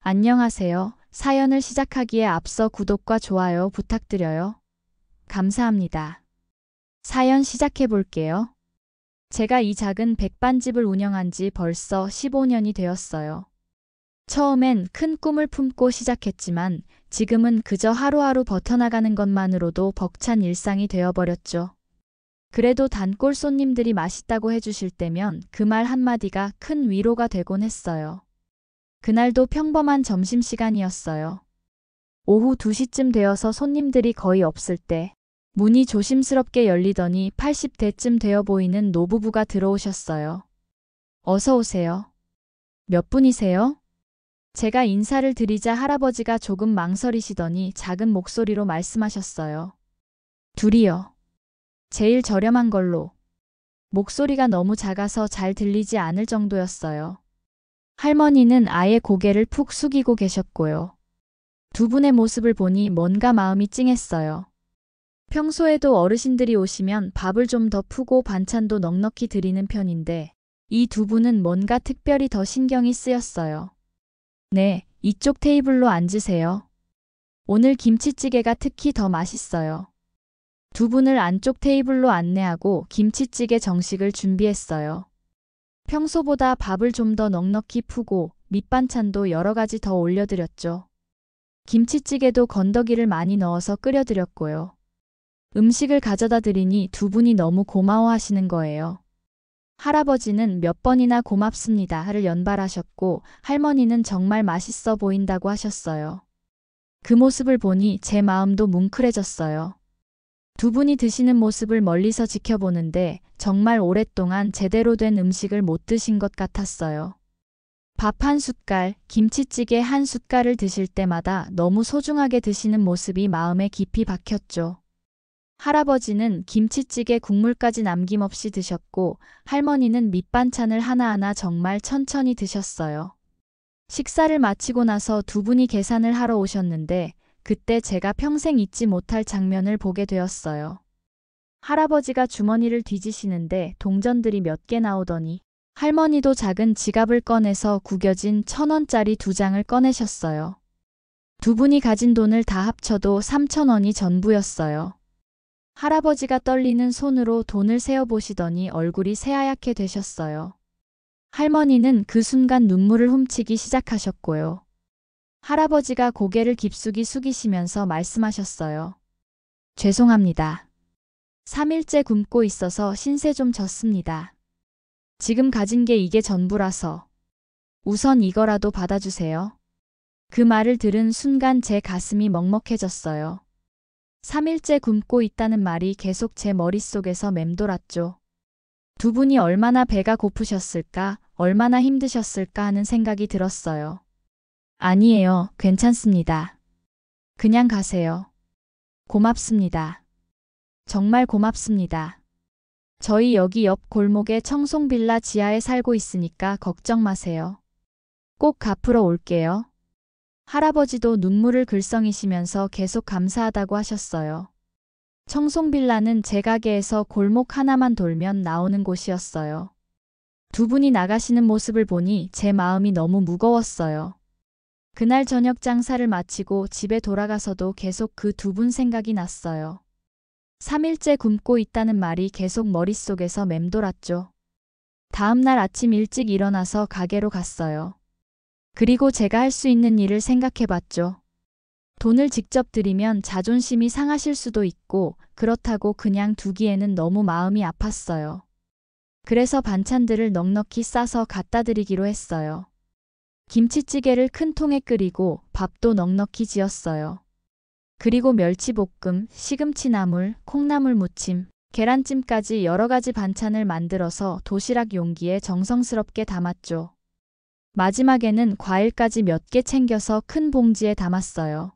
안녕하세요. 사연을 시작하기에 앞서 구독과 좋아요 부탁드려요. 감사합니다. 사연 시작해 볼게요. 제가 이 작은 백반집을 운영한 지 벌써 15년이 되었어요. 처음엔 큰 꿈을 품고 시작했지만 지금은 그저 하루하루 버텨나가는 것만으로도 벅찬 일상이 되어버렸죠. 그래도 단골 손님들이 맛있다고 해주실 때면 그 말 한마디가 큰 위로가 되곤 했어요. 그날도 평범한 점심시간이었어요. 오후 2시쯤 되어서 손님들이 거의 없을 때 문이 조심스럽게 열리더니 80대쯤 되어 보이는 노부부가 들어오셨어요. 어서 오세요. 몇 분이세요? 제가 인사를 드리자 할아버지가 조금 망설이시더니 작은 목소리로 말씀하셨어요. 둘이요. 제일 저렴한 걸로. 목소리가 너무 작아서 잘 들리지 않을 정도였어요. 할머니는 아예 고개를 푹 숙이고 계셨고요. 두 분의 모습을 보니 뭔가 마음이 찡했어요. 평소에도 어르신들이 오시면 밥을 좀 더 푸고 반찬도 넉넉히 드리는 편인데 이 두 분은 뭔가 특별히 더 신경이 쓰였어요. 네, 이쪽 테이블로 앉으세요. 오늘 김치찌개가 특히 더 맛있어요. 두 분을 안쪽 테이블로 안내하고 김치찌개 정식을 준비했어요. 평소보다 밥을 좀 더 넉넉히 푸고 밑반찬도 여러 가지 더 올려드렸죠. 김치찌개도 건더기를 많이 넣어서 끓여드렸고요. 음식을 가져다 드리니 두 분이 너무 고마워하시는 거예요. 할아버지는 몇 번이나 고맙습니다를 연발하셨고 할머니는 정말 맛있어 보인다고 하셨어요. 그 모습을 보니 제 마음도 뭉클해졌어요. 두 분이 드시는 모습을 멀리서 지켜보는데 정말 오랫동안 제대로 된 음식을 못 드신 것 같았어요. 밥 한 숟갈, 김치찌개 한 숟갈을 드실 때마다 너무 소중하게 드시는 모습이 마음에 깊이 박혔죠. 할아버지는 김치찌개 국물까지 남김없이 드셨고 할머니는 밑반찬을 하나하나 정말 천천히 드셨어요. 식사를 마치고 나서 두 분이 계산을 하러 오셨는데 그때 제가 평생 잊지 못할 장면을 보게 되었어요. 할아버지가 주머니를 뒤지시는데 동전들이 몇 개 나오더니 할머니도 작은 지갑을 꺼내서 구겨진 1,000원짜리 2장을 꺼내셨어요. 두 분이 가진 돈을 다 합쳐도 3,000원이 전부였어요. 할아버지가 떨리는 손으로 돈을 세어보시더니 얼굴이 새하얗게 되셨어요. 할머니는 그 순간 눈물을 훔치기 시작하셨고요. 할아버지가 고개를 깊숙이 숙이시면서 말씀하셨어요. 죄송합니다. 3일째 굶고 있어서 신세 좀 졌습니다. 지금 가진 게 이게 전부라서 우선 이거라도 받아주세요. 그 말을 들은 순간 제 가슴이 먹먹해졌어요. 3일째 굶고 있다는 말이 계속 제 머릿속에서 맴돌았죠. 두 분이 얼마나 배가 고프셨을까, 얼마나 힘드셨을까 하는 생각이 들었어요. 아니에요, 괜찮습니다. 그냥 가세요. 고맙습니다. 정말 고맙습니다. 저희 여기 옆 골목에 청송빌라 지하에 살고 있으니까 걱정 마세요. 꼭 갚으러 올게요. 할아버지도 눈물을 글썽이시면서 계속 감사하다고 하셨어요. 청송빌라는 제 가게에서 골목 하나만 돌면 나오는 곳이었어요. 두 분이 나가시는 모습을 보니 제 마음이 너무 무거웠어요. 그날 저녁 장사를 마치고 집에 돌아가서도 계속 그 두 분 생각이 났어요. 3일째 굶고 있다는 말이 계속 머릿속에서 맴돌았죠. 다음 날 아침 일찍 일어나서 가게로 갔어요. 그리고 제가 할 수 있는 일을 생각해봤죠. 돈을 직접 드리면 자존심이 상하실 수도 있고 그렇다고 그냥 두기에는 너무 마음이 아팠어요. 그래서 반찬들을 넉넉히 싸서 갖다 드리기로 했어요. 김치찌개를 큰 통에 끓이고 밥도 넉넉히 지었어요. 그리고 멸치볶음, 시금치나물, 콩나물 무침, 계란찜까지 여러 가지 반찬을 만들어서 도시락 용기에 정성스럽게 담았죠. 마지막에는 과일까지 몇 개 챙겨서 큰 봉지에 담았어요.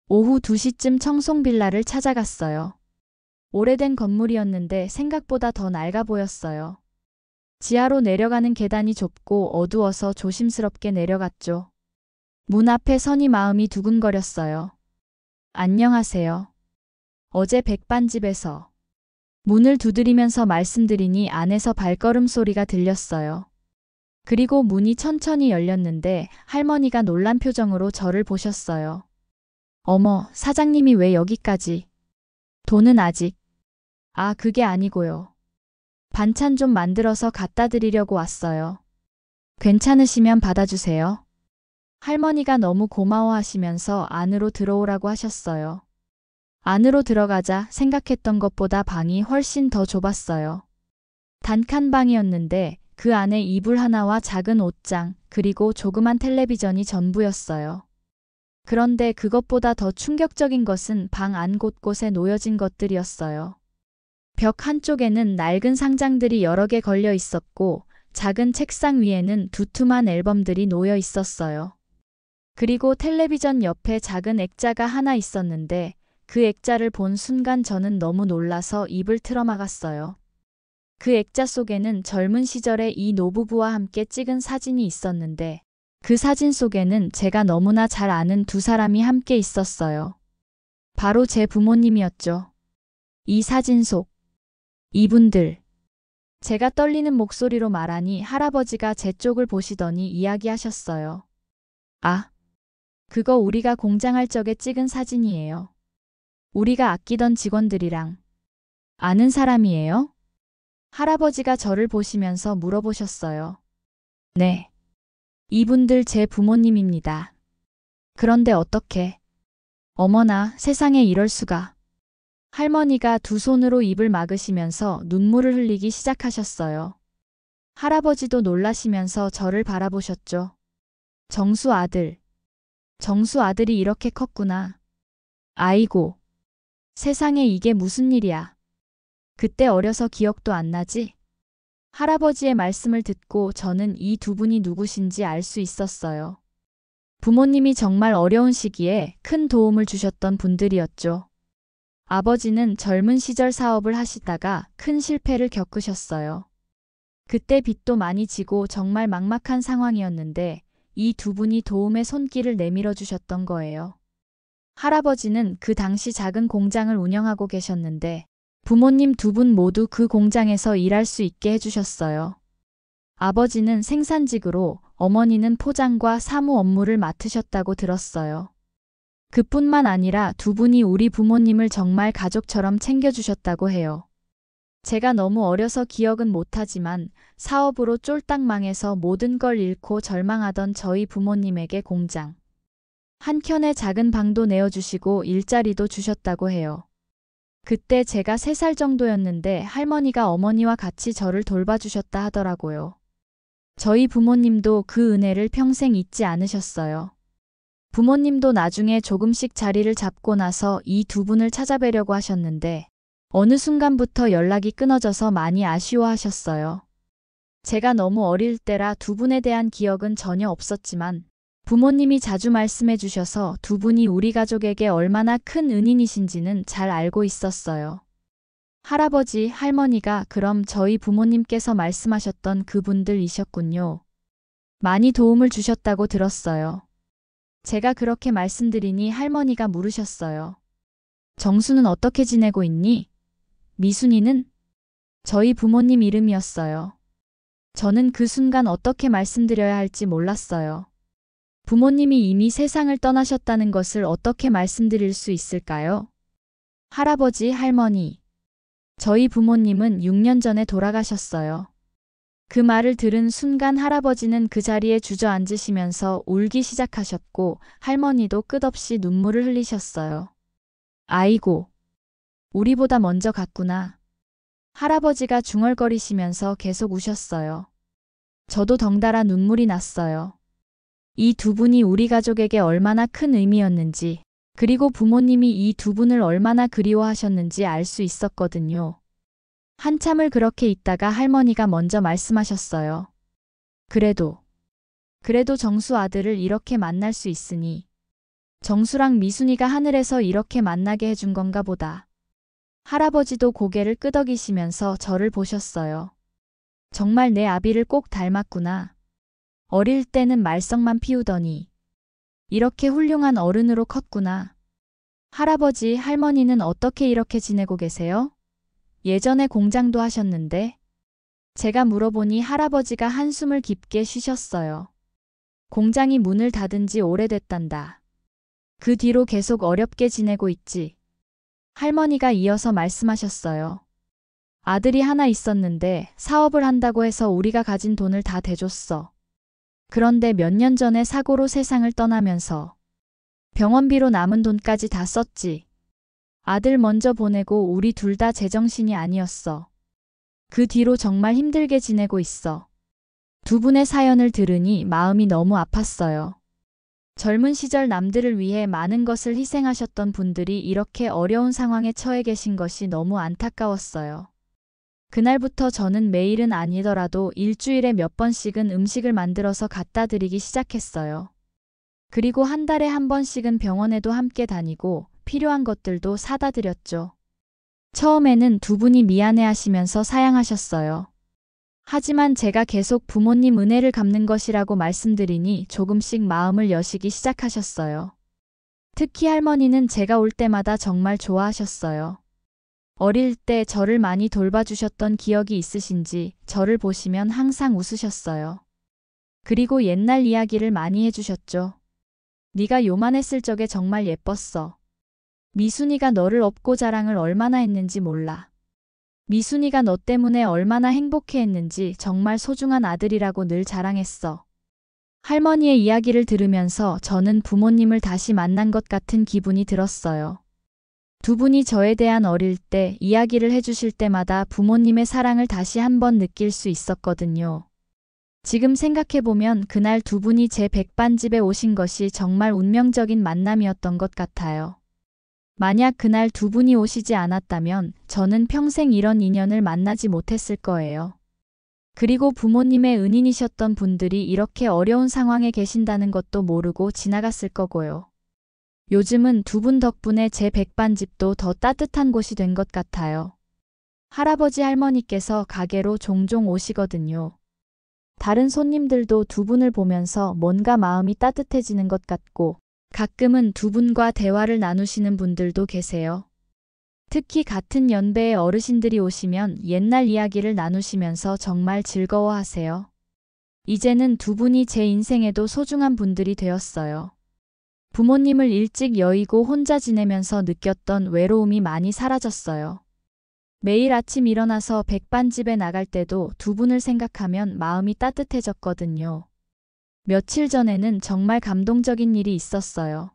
오후 2시쯤 청송빌라를 찾아갔어요. 오래된 건물이었는데 생각보다 더 낡아 보였어요. 지하로 내려가는 계단이 좁고 어두워서 조심스럽게 내려갔죠. 문 앞에 서니 마음이 두근거렸어요. 안녕하세요. 어제 백반집에서 문을 두드리면서 말씀드리니 안에서 발걸음 소리가 들렸어요. 그리고 문이 천천히 열렸는데 할머니가 놀란 표정으로 저를 보셨어요. 어머, 사장님이 왜 여기까지? 돈은 아직. 아, 그게 아니고요. 반찬 좀 만들어서 갖다 드리려고 왔어요. 괜찮으시면 받아주세요. 할머니가 너무 고마워하시면서 안으로 들어오라고 하셨어요. 안으로 들어가자 생각했던 것보다 방이 훨씬 더 좁았어요. 단칸방이었는데 그 안에 이불 하나와 작은 옷장, 그리고 조그만 텔레비전이 전부였어요. 그런데 그것보다 더 충격적인 것은 방 안 곳곳에 놓여진 것들이었어요. 벽 한쪽에는 낡은 상장들이 여러 개 걸려 있었고 작은 책상 위에는 두툼한 앨범들이 놓여 있었어요. 그리고 텔레비전 옆에 작은 액자가 하나 있었는데 그 액자를 본 순간 저는 너무 놀라서 입을 틀어막았어요. 그 액자 속에는 젊은 시절에 이 노부부와 함께 찍은 사진이 있었는데 그 사진 속에는 제가 너무나 잘 아는 두 사람이 함께 있었어요. 바로 제 부모님이었죠. 이 사진 속 이분들. 제가 떨리는 목소리로 말하니 할아버지가 제 쪽을 보시더니 이야기하셨어요. 아, 그거 우리가 공장할 적에 찍은 사진이에요. 우리가 아끼던 직원들이랑. 아는 사람이에요? 할아버지가 저를 보시면서 물어보셨어요. 네. 이분들 제 부모님입니다. 그런데 어떻게? 어머나, 세상에 이럴 수가. 할머니가 두 손으로 입을 막으시면서 눈물을 흘리기 시작하셨어요. 할아버지도 놀라시면서 저를 바라보셨죠. 정수 아들. 정수 아들이 이렇게 컸구나. 아이고. 세상에 이게 무슨 일이야. 그때 어려서 기억도 안 나지? 할아버지의 말씀을 듣고 저는 이 두 분이 누구신지 알 수 있었어요. 부모님이 정말 어려운 시기에 큰 도움을 주셨던 분들이었죠. 아버지는 젊은 시절 사업을 하시다가 큰 실패를 겪으셨어요. 그때 빚도 많이 지고 정말 막막한 상황이었는데 이 두 분이 도움의 손길을 내밀어 주셨던 거예요. 할아버지는 그 당시 작은 공장을 운영하고 계셨는데 부모님 두 분 모두 그 공장에서 일할 수 있게 해주셨어요. 아버지는 생산직으로, 어머니는 포장과 사무 업무를 맡으셨다고 들었어요. 그뿐만 아니라 두 분이 우리 부모님을 정말 가족처럼 챙겨주셨다고 해요. 제가 너무 어려서 기억은 못하지만 사업으로 쫄딱 망해서 모든 걸 잃고 절망하던 저희 부모님에게 공장, 한 켠에 작은 방도 내어주시고 일자리도 주셨다고 해요. 그때 제가 3살 정도였는데 할머니가 어머니와 같이 저를 돌봐주셨다 하더라고요. 저희 부모님도 그 은혜를 평생 잊지 않으셨어요. 부모님도 나중에 조금씩 자리를 잡고 나서 이 두 분을 찾아뵈려고 하셨는데 어느 순간부터 연락이 끊어져서 많이 아쉬워하셨어요. 제가 너무 어릴 때라 두 분에 대한 기억은 전혀 없었지만 부모님이 자주 말씀해 주셔서 두 분이 우리 가족에게 얼마나 큰 은인이신지는 잘 알고 있었어요. 할아버지, 할머니가 그럼 저희 부모님께서 말씀하셨던 그분들이셨군요. 많이 도움을 주셨다고 들었어요. 제가 그렇게 말씀드리니 할머니가 물으셨어요. 정수는 어떻게 지내고 있니? 미순이는? 저희 부모님 이름이었어요. 저는 그 순간 어떻게 말씀드려야 할지 몰랐어요. 부모님이 이미 세상을 떠나셨다는 것을 어떻게 말씀드릴 수 있을까요? 할아버지, 할머니. 저희 부모님은 6년 전에 돌아가셨어요. 그 말을 들은 순간 할아버지는 그 자리에 주저앉으시면서 울기 시작하셨고 할머니도 끝없이 눈물을 흘리셨어요. 아이고, 우리보다 먼저 갔구나. 할아버지가 중얼거리시면서 계속 우셨어요. 저도 덩달아 눈물이 났어요. 이 두 분이 우리 가족에게 얼마나 큰 의미였는지, 그리고 부모님이 이 두 분을 얼마나 그리워하셨는지 알 수 있었거든요. 한참을 그렇게 있다가 할머니가 먼저 말씀하셨어요. 그래도 정수 아들을 이렇게 만날 수 있으니 정수랑 미순이가 하늘에서 이렇게 만나게 해준 건가 보다. 할아버지도 고개를 끄덕이시면서 저를 보셨어요. 정말 내 아비를 꼭 닮았구나. 어릴 때는 말썽만 피우더니 이렇게 훌륭한 어른으로 컸구나. 할아버지, 할머니는 어떻게 이렇게 지내고 계세요? 예전에 공장도 하셨는데. 제가 물어보니 할아버지가 한숨을 깊게 쉬셨어요. 공장이 문을 닫은 지 오래됐단다. 그 뒤로 계속 어렵게 지내고 있지. 할머니가 이어서 말씀하셨어요. 아들이 하나 있었는데 사업을 한다고 해서 우리가 가진 돈을 다 대줬어. 그런데 몇 년 전에 사고로 세상을 떠나면서 병원비로 남은 돈까지 다 썼지. 아들 먼저 보내고 우리 둘 다 제정신이 아니었어. 그 뒤로 정말 힘들게 지내고 있어. 두 분의 사연을 들으니 마음이 너무 아팠어요. 젊은 시절 남들을 위해 많은 것을 희생하셨던 분들이 이렇게 어려운 상황에 처해 계신 것이 너무 안타까웠어요. 그날부터 저는 매일은 아니더라도 일주일에 몇 번씩은 음식을 만들어서 갖다 드리기 시작했어요. 그리고 한 달에 한 번씩은 병원에도 함께 다니고 필요한 것들도 사다 드렸죠. 처음에는 두 분이 미안해하시면서 사양하셨어요. 하지만 제가 계속 부모님 은혜를 갚는 것이라고 말씀드리니 조금씩 마음을 여시기 시작하셨어요. 특히 할머니는 제가 올 때마다 정말 좋아하셨어요. 어릴 때 저를 많이 돌봐주셨던 기억이 있으신지 저를 보시면 항상 웃으셨어요. 그리고 옛날 이야기를 많이 해주셨죠. 네가 요만했을 적에 정말 예뻤어. 미순이가 너를 업고 자랑을 얼마나 했는지 몰라. 미순이가 너 때문에 얼마나 행복해했는지 정말 소중한 아들이라고 늘 자랑했어. 할머니의 이야기를 들으면서 저는 부모님을 다시 만난 것 같은 기분이 들었어요. 두 분이 저에 대한 어릴 때 이야기를 해주실 때마다 부모님의 사랑을 다시 한번 느낄 수 있었거든요. 지금 생각해보면 그날 두 분이 제 백반집에 오신 것이 정말 운명적인 만남이었던 것 같아요. 만약 그날 두 분이 오시지 않았다면 저는 평생 이런 인연을 만나지 못했을 거예요. 그리고 부모님의 은인이셨던 분들이 이렇게 어려운 상황에 계신다는 것도 모르고 지나갔을 거고요. 요즘은 두 분 덕분에 제 백반집도 더 따뜻한 곳이 된 것 같아요. 할아버지 할머니께서 가게로 종종 오시거든요. 다른 손님들도 두 분을 보면서 뭔가 마음이 따뜻해지는 것 같고 가끔은 두 분과 대화를 나누시는 분들도 계세요. 특히 같은 연배의 어르신들이 오시면 옛날 이야기를 나누시면서 정말 즐거워하세요. 이제는 두 분이 제 인생에도 소중한 분들이 되었어요. 부모님을 일찍 여의고 혼자 지내면서 느꼈던 외로움이 많이 사라졌어요. 매일 아침 일어나서 백반집에 나갈 때도 두 분을 생각하면 마음이 따뜻해졌거든요. 며칠 전에는 정말 감동적인 일이 있었어요.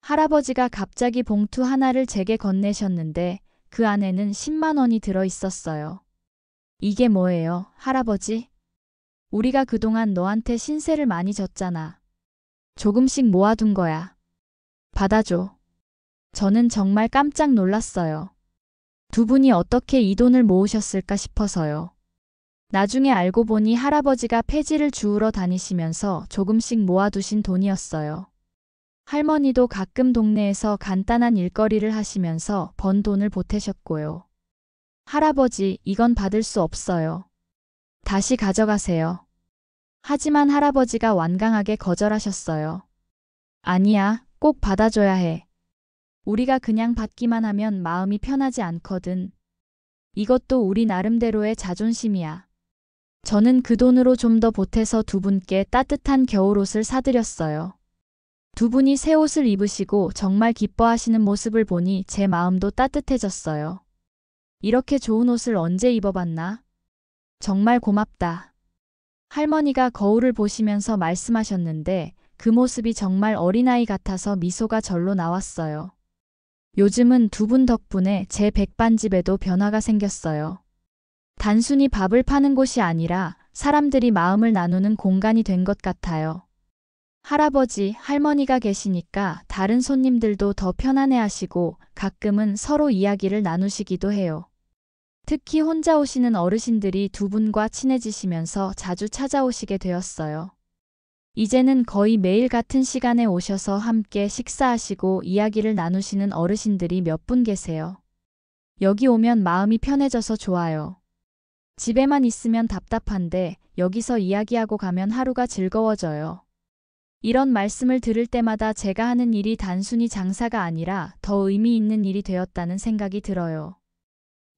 할아버지가 갑자기 봉투 하나를 제게 건네셨는데 그 안에는 10만 원이 들어 있었어요. 이게 뭐예요, 할아버지? 우리가 그동안 너한테 신세를 많이 졌잖아. 조금씩 모아둔 거야. 받아줘. 저는 정말 깜짝 놀랐어요. 두 분이 어떻게 이 돈을 모으셨을까 싶어서요. 나중에 알고 보니 할아버지가 폐지를 주우러 다니시면서 조금씩 모아두신 돈이었어요. 할머니도 가끔 동네에서 간단한 일거리를 하시면서 번 돈을 보태셨고요. 할아버지, 이건 받을 수 없어요. 다시 가져가세요. 하지만 할아버지가 완강하게 거절하셨어요. 아니야, 꼭 받아줘야 해. 우리가 그냥 받기만 하면 마음이 편하지 않거든. 이것도 우리 나름대로의 자존심이야. 저는 그 돈으로 좀 더 보태서 두 분께 따뜻한 겨울옷을 사드렸어요. 두 분이 새 옷을 입으시고 정말 기뻐하시는 모습을 보니 제 마음도 따뜻해졌어요. 이렇게 좋은 옷을 언제 입어봤나? 정말 고맙다. 할머니가 거울을 보시면서 말씀하셨는데 그 모습이 정말 어린아이 같아서 미소가 절로 나왔어요. 요즘은 두 분 덕분에 제 백반집에도 변화가 생겼어요. 단순히 밥을 파는 곳이 아니라 사람들이 마음을 나누는 공간이 된 것 같아요. 할아버지, 할머니가 계시니까 다른 손님들도 더 편안해하시고 가끔은 서로 이야기를 나누시기도 해요. 특히 혼자 오시는 어르신들이 두 분과 친해지시면서 자주 찾아오시게 되었어요. 이제는 거의 매일 같은 시간에 오셔서 함께 식사하시고 이야기를 나누시는 어르신들이 몇 분 계세요. 여기 오면 마음이 편해져서 좋아요. 집에만 있으면 답답한데 여기서 이야기하고 가면 하루가 즐거워져요. 이런 말씀을 들을 때마다 제가 하는 일이 단순히 장사가 아니라 더 의미 있는 일이 되었다는 생각이 들어요.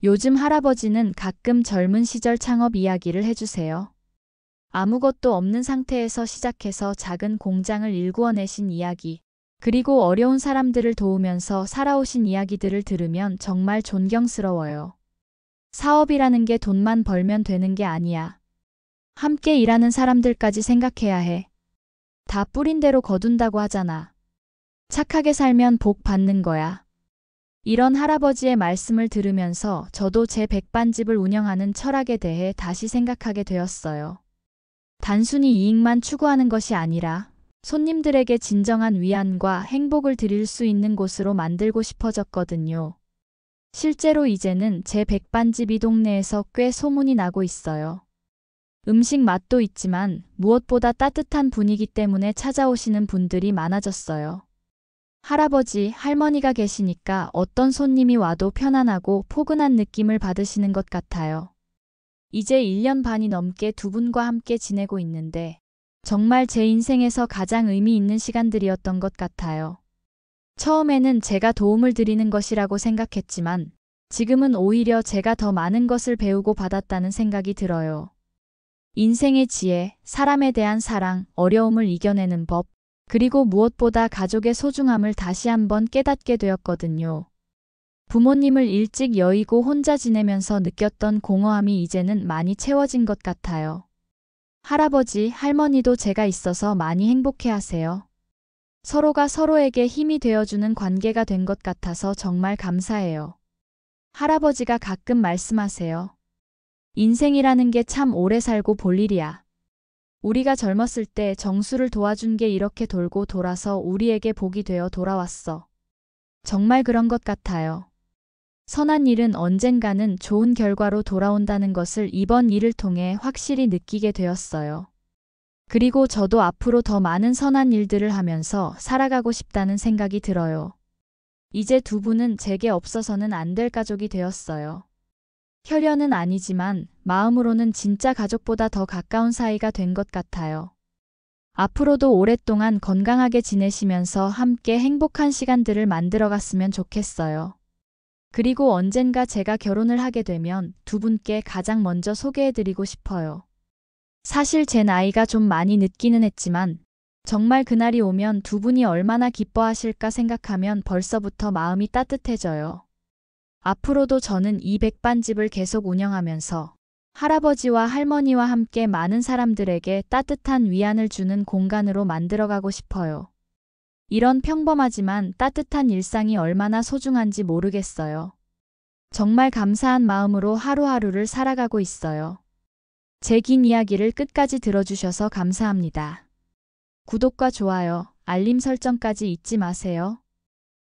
요즘 할아버지는 가끔 젊은 시절 창업 이야기를 해주세요. 아무것도 없는 상태에서 시작해서 작은 공장을 일구어내신 이야기, 그리고 어려운 사람들을 도우면서 살아오신 이야기들을 들으면 정말 존경스러워요. 사업이라는 게 돈만 벌면 되는 게 아니야. 함께 일하는 사람들까지 생각해야 해. 다 뿌린 대로 거둔다고 하잖아. 착하게 살면 복 받는 거야. 이런 할아버지의 말씀을 들으면서 저도 제 백반집을 운영하는 철학에 대해 다시 생각하게 되었어요. 단순히 이익만 추구하는 것이 아니라 손님들에게 진정한 위안과 행복을 드릴 수 있는 곳으로 만들고 싶어졌거든요. 실제로 이제는 제 백반집 이 동네에서 꽤 소문이 나고 있어요. 음식 맛도 있지만 무엇보다 따뜻한 분위기 때문에 찾아오시는 분들이 많아졌어요. 할아버지, 할머니가 계시니까 어떤 손님이 와도 편안하고 포근한 느낌을 받으시는 것 같아요. 이제 1년 반이 넘게 두 분과 함께 지내고 있는데 정말 제 인생에서 가장 의미 있는 시간들이었던 것 같아요. 처음에는 제가 도움을 드리는 것이라고 생각했지만 지금은 오히려 제가 더 많은 것을 배우고 받았다는 생각이 들어요. 인생의 지혜, 사람에 대한 사랑, 어려움을 이겨내는 법, 그리고 무엇보다 가족의 소중함을 다시 한번 깨닫게 되었거든요. 부모님을 일찍 여의고 혼자 지내면서 느꼈던 공허함이 이제는 많이 채워진 것 같아요. 할아버지, 할머니도 제가 있어서 많이 행복해하세요. 서로가 서로에게 힘이 되어주는 관계가 된 것 같아서 정말 감사해요. 할아버지가 가끔 말씀하세요. 인생이라는 게 참 오래 살고 볼 일이야. 우리가 젊었을 때 정수를 도와준 게 이렇게 돌고 돌아서 우리에게 복이 되어 돌아왔어. 정말 그런 것 같아요. 선한 일은 언젠가는 좋은 결과로 돌아온다는 것을 이번 일을 통해 확실히 느끼게 되었어요. 그리고 저도 앞으로 더 많은 선한 일들을 하면서 살아가고 싶다는 생각이 들어요. 이제 두 분은 제게 없어서는 안 될 가족이 되었어요. 혈연은 아니지만 마음으로는 진짜 가족보다 더 가까운 사이가 된 것 같아요. 앞으로도 오랫동안 건강하게 지내시면서 함께 행복한 시간들을 만들어갔으면 좋겠어요. 그리고 언젠가 제가 결혼을 하게 되면 두 분께 가장 먼저 소개해드리고 싶어요. 사실 제 나이가 좀 많이 늦기는 했지만 정말 그날이 오면 두 분이 얼마나 기뻐하실까 생각하면 벌써부터 마음이 따뜻해져요. 앞으로도 저는 이 백반집을 계속 운영하면서 할아버지와 할머니와 함께 많은 사람들에게 따뜻한 위안을 주는 공간으로 만들어가고 싶어요. 이런 평범하지만 따뜻한 일상이 얼마나 소중한지 모르겠어요. 정말 감사한 마음으로 하루하루를 살아가고 있어요. 제 긴 이야기를 끝까지 들어주셔서 감사합니다. 구독과 좋아요, 알림 설정까지 잊지 마세요.